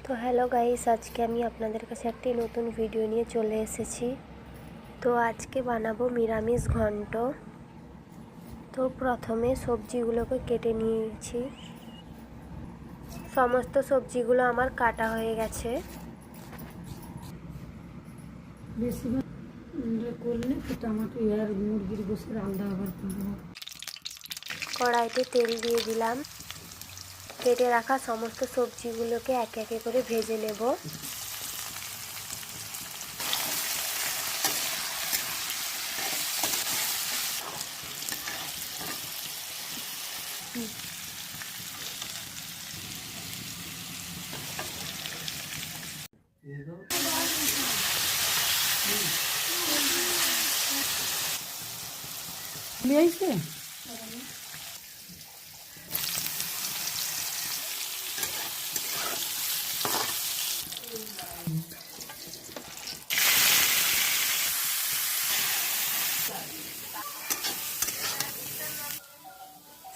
তো hello guys, আজকে আমি আপনাদের কাছে একটি নতুন ভিডিও নিয়ে চলে এসেছি। তো আজকে বানাবো নিরামিষ ঘন্ট। তো প্রথমে সবজিগুলোকে কেটে নিয়েছি। সমস্ত সবজিগুলো আমার কাটা হয়ে গেছে। কড়াইতে তেল দিয়ে দিলাম। কেটে রাখা সমস্ত সবজিগুলোকে একে একে করে ভেজে নেব।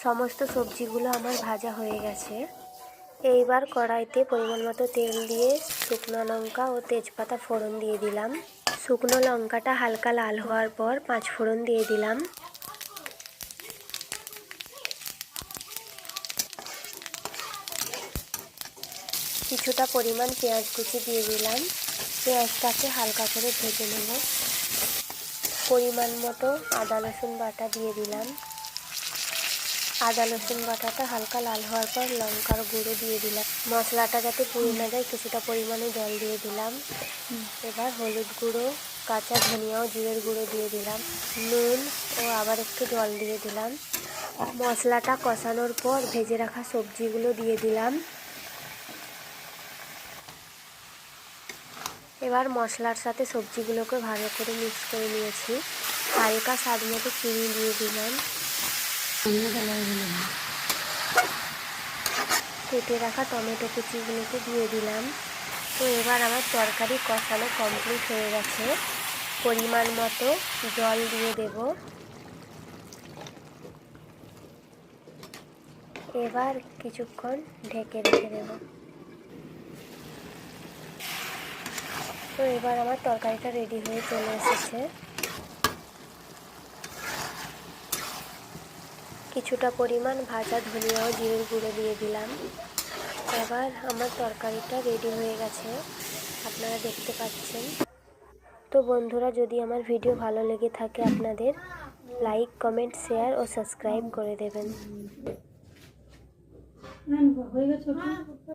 সমস্ত সবজিগুলো আমার ভাজা হয়ে গেছে। এইবার কড়াইতে পরিমাণ মতো তেল দিয়ে শুকনো লঙ্কা ও তেজপাতা ফোড়ন দিয়ে দিলাম। শুকনো লঙ্কাটা হালকা লাল হওয়ার পর 5 ফোড়ন দিয়ে দিলাম। কিছুটা পরিমাণ পেঁয়াজ কুচি দিয়ে দিলাম। পেঁয়াজটাকে হালকা করে ভেজে নেব। পরিমাণ মতো আদা রসুন বাটা দিয়ে দিলাম। আদা রসুন বাটাটা হালকা লাল হওয়ার পর লঙ্কার গুঁড়ো দিয়ে দিলাম। মশলাটা যাতে পুড়ে না যায় কিছুটা পরিমাণে জল দিয়ে দিলাম। এবার হলুদ গুঁড়ো, কাঁচা ধনিয়া ও জিরের গুঁড়ো দিয়ে দিলাম। নুন ও আবার একটু জল দিয়ে দিলাম। মশলাটা কষানোর পর ভেজে রাখা সবজিগুলো দিয়ে দিলাম। এবার মশলার সাথে সবজিগুলোকে ভালো করে মিক্স করে নিয়েছি। হালকা স্বাদ মতো চিনি দিয়ে দিলাম। কেটে রাখা টমেটো কুচিগুলোকে দিয়ে দিলাম। তো এবার আমার তরকারি কষানো কমপ্লিট হয়ে গেছে। পরিমাণ মতো জল দিয়ে দেব। এবার কিছুক্ষণ ঢেকে রেখে দেব। তো এবার আমার তরকারিটা রেডি হয়ে চলে এসেছে। কিছুটা পরিমাণ ভাজা ধনিয়া ও জিরের গুঁড়ো দিয়ে দিলাম। এবার আমার তরকারিটা রেডি হয়ে গেছে, আপনারা দেখতে পাচ্ছেন। তো বন্ধুরা, যদি আমার ভিডিও ভালো লেগে থাকে আপনাদের লাইক, কমেন্ট, শেয়ার ও সাবস্ক্রাইব করে দেবেন।